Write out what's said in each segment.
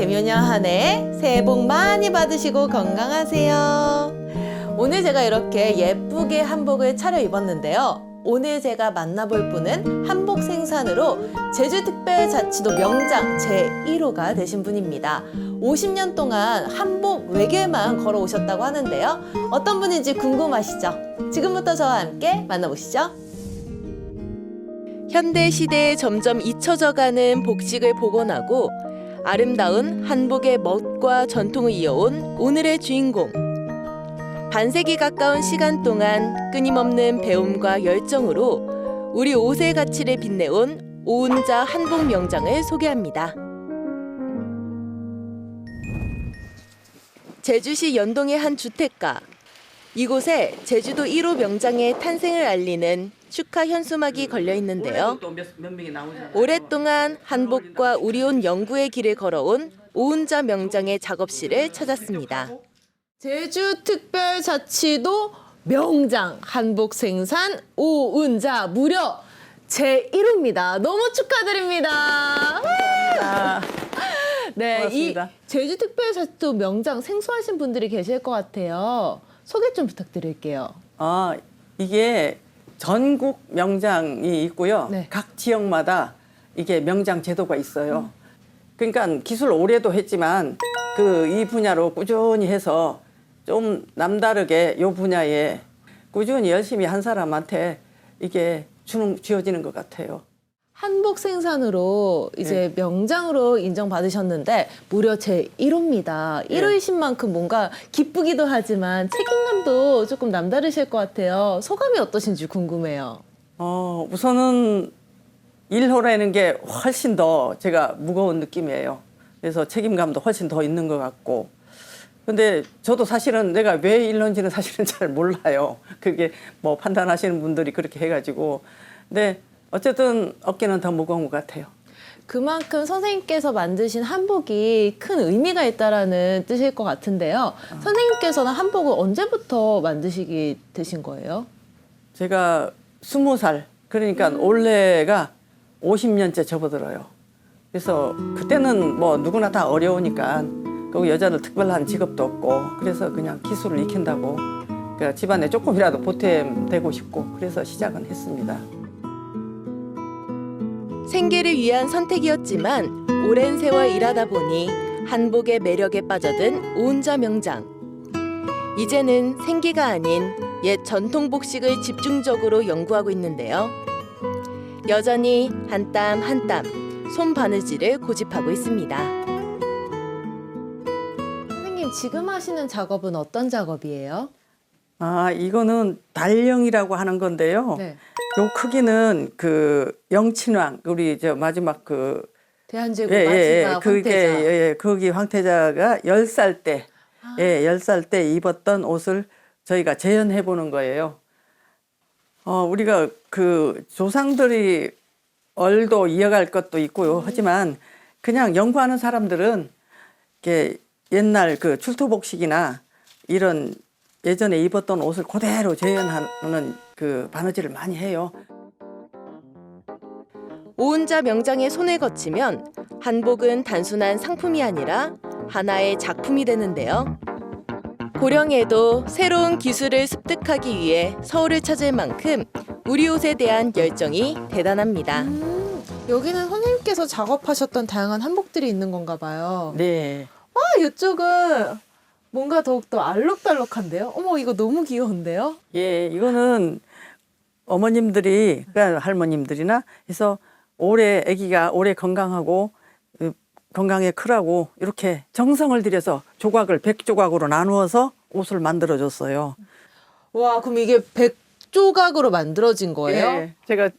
개묘년 한 해 새해 복 많이 받으시고 건강하세요. 오늘 제가 이렇게 예쁘게 한복을 차려입었는데요. 오늘 제가 만나볼 분은 한복 생산으로 제주특별자치도 명장 제1호가 되신 분입니다. 50년 동안 한복 외길만 걸어오셨다고 하는데요. 어떤 분인지 궁금하시죠? 지금부터 저와 함께 만나보시죠. 현대 시대에 점점 잊혀져가는 복식을 복원하고 아름다운 한복의 멋과 전통을 이어온 오늘의 주인공. 반세기 가까운 시간 동안 끊임없는 배움과 열정으로 우리 옷의 가치를 빛내온 오은자 한복 명장을 소개합니다. 제주시 연동의 한 주택가. 이곳에 제주도 1호 명장의 탄생을 알리는 축하 현수막이 걸려 있는데요. 오랫동안 한복과 우리 옷 연구의 길을 걸어온 오은자 명장의 작업실을 찾았습니다. 제주특별자치도 명장 한복 생산 오은자 무려 제1호입니다. 너무 축하드립니다. 네, 고맙습니다. 이 제주특별자치도 명장 생소하신 분들이 계실 것 같아요. 소개 좀 부탁드릴게요. 이게 전국 명장이 있고요. 네. 각 지역마다 이게 명장 제도가 있어요. 그러니까 기술 오래도 했지만 이 분야로 꾸준히 해서 좀 남다르게 이 분야에 꾸준히 열심히 한 사람한테 이게 쥐어지는 것 같아요. 한복 생산으로 이제 명장으로 인정받으셨는데 무려 제1호입니다. 1호이신 만큼 뭔가 기쁘기도 하지만 책임감도 조금 남다르실 것 같아요. 소감이 어떠신지 궁금해요. 우선은 1호라는 게 훨씬 더 제가 무거운 느낌이에요. 그래서 책임감도 훨씬 더 있는 것 같고. 근데 저도 사실은 내가 왜 1호인지는 사실은 잘 몰라요. 그게 뭐 판단하시는 분들이 그렇게 해가지고. 근데 어쨌든 어깨는 더 무거운 것 같아요. 그만큼 선생님께서 만드신 한복이 큰 의미가 있다라는 뜻일 것 같은데요. 선생님께서는 한복을 언제부터 만드시게 되신 거예요? 제가 20살, 그러니까 올해가 50년째 접어들어요. 그래서 그때는 뭐 누구나 다 어려우니까 그 여자들 특별한 직업도 없고 그래서 그냥 기술을 익힌다고 그러니까 집안에 조금이라도 보탬되고 싶고 그래서 시작은 했습니다. 생계를 위한 선택이었지만 오랜 세월 일하다 보니 한복의 매력에 빠져든 오은자 명장. 이제는 생계가 아닌 옛 전통 복식을 집중적으로 연구하고 있는데요. 여전히 한 땀 한 땀 손바느질을 고집하고 있습니다. 선생님, 지금 하시는 작업은 어떤 작업이에요? 이거는 달령이라고 하는 건데요. 네. 요 크기는 영친왕 우리 저 마지막 대한제국 마지막 황태자. 거기 황태자가 10살 때 10살 때 입었던 옷을 저희가 재현해 보는 거예요. 우리가 조상들이 얼도 이어갈 것도 있고요. 하지만 그냥 연구하는 사람들은 이렇게 옛날 출토복식이나 이런 예전에 입었던 옷을 그대로 재현하는 바느질을 많이 해요. 오은자 명장의 손을 거치면 한복은 단순한 상품이 아니라 하나의 작품이 되는데요. 고령에도 새로운 기술을 습득하기 위해 서울을 찾을 만큼 우리 옷에 대한 열정이 대단합니다. 여기는 선생님께서 작업하셨던 다양한 한복들이 있는 건가 봐요. 네. 이쪽은 뭔가 더욱더 알록달록한데요? 어머, 이거 너무 귀여운데요? 예, 이거는 어머님들이, 그러니까 할머님들이나 해서 아기가 오래 건강하고 건강에 크라고 이렇게 정성을 들여서 조각을 100조각으로 나누어서 옷을 만들어줬어요. 와, 그럼 이게 100조각으로 만들어진 거예요? 예, 제가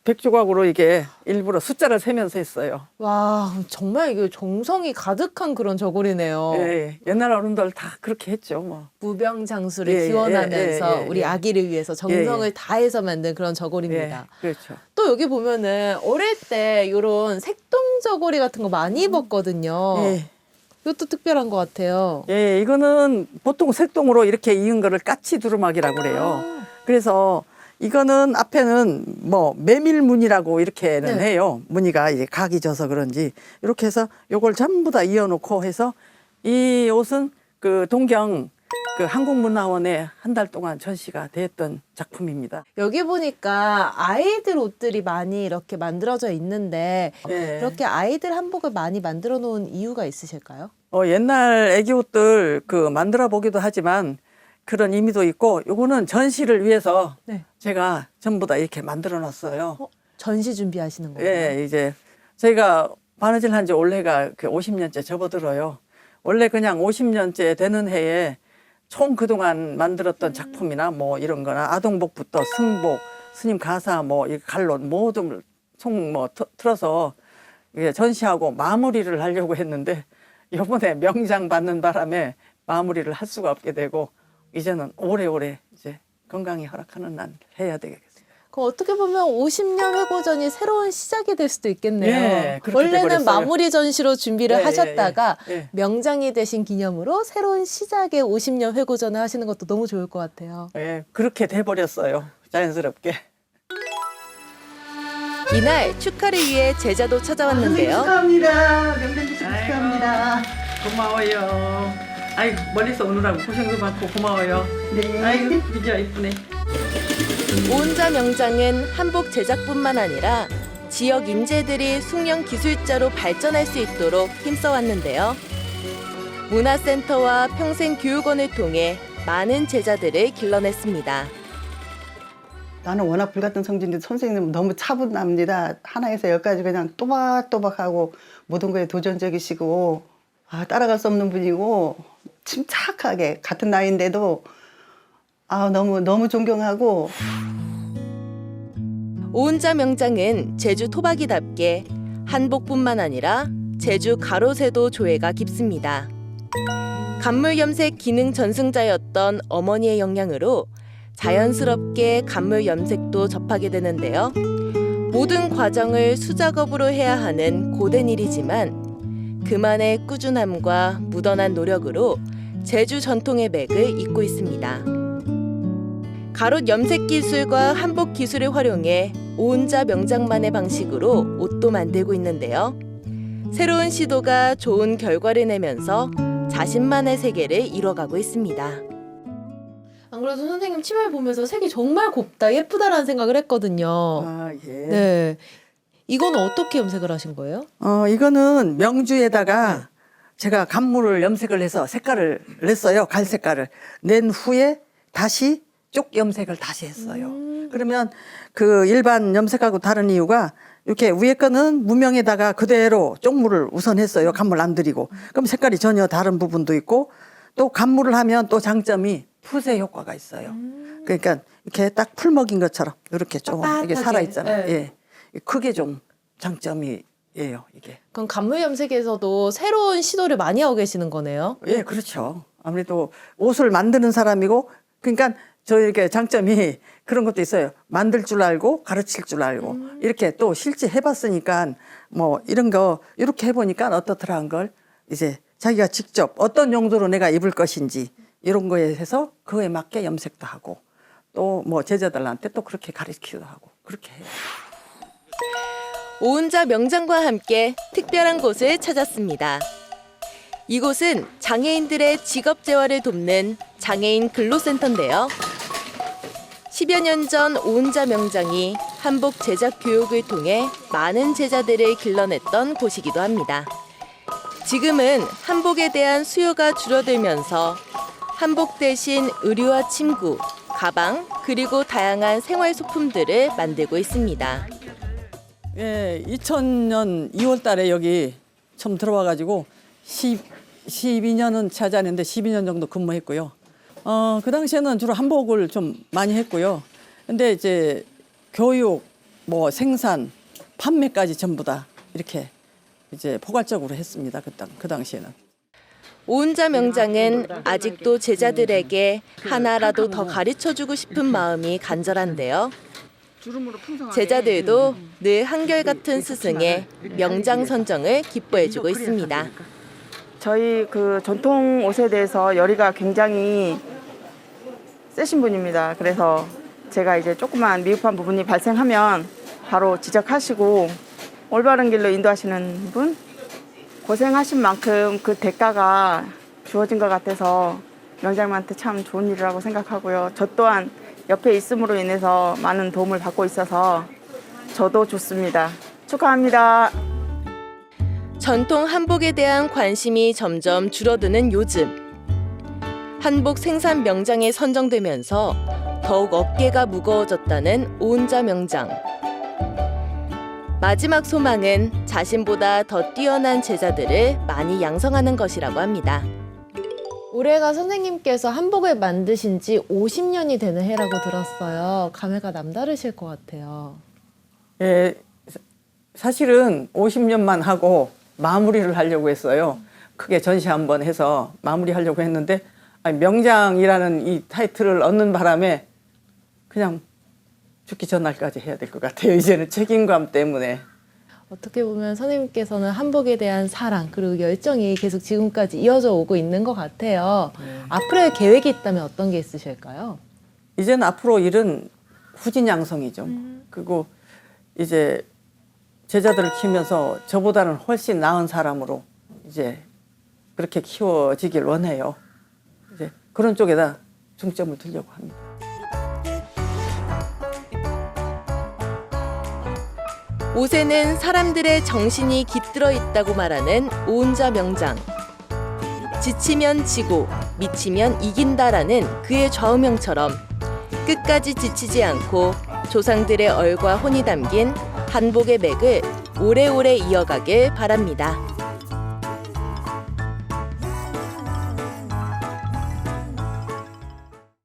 100조각으로 이게 일부러 숫자를 세면서 했어요. 와, 정말 이게 정성이 가득한 그런 저고리네요. 예, 옛날 어른들 다 그렇게 했죠, 뭐. 무병장수를 기원하면서 우리 아기를 위해서 정성을 다해서 만든 그런 저고리입니다. 그렇죠. 또 여기 보면은 어릴 때 이런 색동 저고리 같은 거 많이 입었거든요. 이것도 특별한 것 같아요. 이거는 보통 색동으로 이렇게 이은 거를 까치 두루마기라고 그래요. 그래서 이거는 앞에는 뭐 메밀무늬라고 이렇게는 네. 해요. 무늬가 이제 각이 져서 그런지 이렇게 해서 요걸 전부 다 이어놓고 해서 이 옷은 그 동경 그 한국문화원에 한 달 동안 전시가 됐던 작품입니다. 여기 보니까 아이들 옷들이 많이 이렇게 만들어져 있는데 예. 이렇게 아이들 한복을 많이 만들어 놓은 이유가 있으실까요? 옛날 애기 옷들 그 만들어 보기도 하지만 그런 의미도 있고 요거는 전시를 위해서 네. 제가 전부 다 이렇게 만들어 놨어요. 전시 준비하시는 거예요? 예, 이제 저희가 바느질 한 지 올해가 그 50년째 접어들어요. 원래 그냥 50년째 되는 해에 총 그동안 만들었던 작품이나 뭐 이런 거나 아동복부터 승복, 스님 가사 뭐 이 갈론 모든 총 뭐 틀어서 이게 전시하고 마무리를 하려고 했는데 이번에 명장 받는 바람에 마무리를 할 수가 없게 되고 이제는 오래오래 이제 건강이 허락하는 날 해야 되겠어요. 그럼 어떻게 보면 50년 회고전이 새로운 시작이 될 수도 있겠네요. 예, 그렇게 원래는 돼버렸어요. 마무리 전시로 준비를 예, 하셨다가 예, 예. 명장이 되신 기념으로 새로운 시작의 50년 회고전을 하시는 것도 너무 좋을 것 같아요. 예, 그렇게 돼버렸어요. 자연스럽게. 이날 축하를 위해 제자도 찾아왔는데요. 축하합니다. 명단지 축하합니다. 고마워요. 아이 멀리서 오느라고 고생도 많고 고마워요. 네. 아이고 비자 이쁘네. 오은자 명장은 한복 제작뿐만 아니라 지역 인재들이 숙련 기술자로 발전할 수 있도록 힘써왔는데요. 문화센터와 평생교육원을 통해 많은 제자들을 길러냈습니다. 나는 워낙 불같은 성질인데 선생님 너무 차분합니다. 하나에서 열까지 그냥 또박또박하고 모든 거에 도전적이시고 따라갈 수 없는 분이고 침착하게 같은 나이인데도 너무 존경하고. 오은자 명장은 제주 토박이답게 한복뿐만 아니라 제주 가로새도 조예가 깊습니다. 간물 염색 기능 전승자였던 어머니의 영향으로 자연스럽게 간물 염색도 접하게 되는데요. 모든 과정을 수작업으로 해야 하는 고된 일이지만 그만의 꾸준함과 무던한 노력으로 제주 전통의 맥을 잇고 있습니다. 가롯 염색 기술과 한복 기술을 활용해 오은자 명장만의 방식으로 옷도 만들고 있는데요. 새로운 시도가 좋은 결과를 내면서 자신만의 세계를 이뤄가고 있습니다. 안 그래도 선생님 치마를 보면서 색이 정말 곱다, 예쁘다라는 생각을 했거든요. 예. 네. 이건 어떻게 염색을 하신 거예요? 이거는 명주에다가 제가 간물을 염색을 해서 색깔을 냈어요. 갈 색깔을 낸 후에 다시 쪽 염색을 다시 했어요. 그러면 그 일반 염색하고 다른 이유가 이렇게 위에 거는 무명에다가 그대로 쪽물을 우선 했어요. 간물 안 들이고. 그럼 색깔이 전혀 다른 부분도 있고 또 간물을 하면 또 장점이 푸세 효과가 있어요. 그러니까 이렇게 딱 풀 먹인 것처럼 이렇게 좀 이게 살아 있잖아요. 네. 예, 크게 좀 장점이에요. 이게. 그럼 간물 염색에서도 새로운 시도를 많이 하고 계시는 거네요. 예, 그렇죠. 아무래도 옷을 만드는 사람이고 그러니까 저 이렇게 장점이 그런 것도 있어요. 만들 줄 알고 가르칠 줄 알고 이렇게 또 실제 해봤으니까 뭐 이런 거 이렇게 해보니까 어떻더라 한 걸 이제 자기가 직접 어떤 용도로 내가 입을 것인지 이런 거에 해서 그거에 맞게 염색도 하고 또 뭐 제자들한테 또 그렇게 가르치기도 하고 그렇게 해요. 오은자 명장과 함께 특별한 곳을 찾았습니다. 이곳은 장애인들의 직업 재활을 돕는 장애인 근로센터인데요. 10여 년 전 오은자 명장이 한복 제작 교육을 통해 많은 제자들을 길러냈던 곳이기도 합니다. 지금은 한복에 대한 수요가 줄어들면서 한복 대신 의류와 침구, 가방, 그리고 다양한 생활 소품들을 만들고 있습니다. 예, 2000년 2월 달에 여기 처음 들어와가지고 12년은 차지하는데 12년 정도 근무했고요. 그 당시에는 주로 한복을 좀 많이 했고요. 근데 이제 교육, 뭐 생산, 판매까지 전부 다 이렇게 이제 포괄적으로 했습니다. 그 당시에는. 오은자 명장은 아직도 제자들에게 하나라도 더 가르쳐주고 싶은 마음이 간절한데요. 제자들도 늘 한결같은 스승의 명장 선정을 기뻐해주고 있습니다. 저희 그 전통 옷에 대해서 열의가 굉장히 세신 분입니다. 그래서 제가 이제 조그만 미흡한 부분이 발생하면 바로 지적하시고 올바른 길로 인도하시는 분, 고생하신 만큼 그 대가가 주어진 것 같아서 명장님한테 참 좋은 일이라고 생각하고요. 저 또한 옆에 있음으로 인해서 많은 도움을 받고 있어서 저도 좋습니다. 축하합니다. 전통 한복에 대한 관심이 점점 줄어드는 요즘. 한복 생산 명장에 선정되면서 더욱 어깨가 무거워졌다는 오은자 명장. 마지막 소망은 자신보다 더 뛰어난 제자들을 많이 양성하는 것이라고 합니다. 올해가 선생님께서 한복을 만드신 지 50년이 되는 해라고 들었어요. 감회가 남다르실 것 같아요. 예, 사실은 50년만 하고 마무리를 하려고 했어요. 크게 전시 한번 해서 마무리하려고 했는데 명장이라는 이 타이틀을 얻는 바람에 그냥 죽기 전날까지 해야 될 것 같아요. 이제는 책임감 때문에. 어떻게 보면 선생님께서는 한복에 대한 사랑 그리고 열정이 계속 지금까지 이어져 오고 있는 것 같아요. 앞으로의 계획이 있다면 어떤 게 있으실까요? 이제는 앞으로 일은 후진양성이죠. 그리고 이제 제자들을 키우면서 저보다는 훨씬 나은 사람으로 이제 그렇게 키워지길 원해요. 이제 그런 쪽에다 중점을 두려고 합니다. 옷에는 사람들의 정신이 깃들어 있다고 말하는 오은자 명장. 지치면 지고 미치면 이긴다라는 그의 좌우명처럼 끝까지 지치지 않고 조상들의 얼과 혼이 담긴 한복의 맥을 오래오래 이어가길 바랍니다.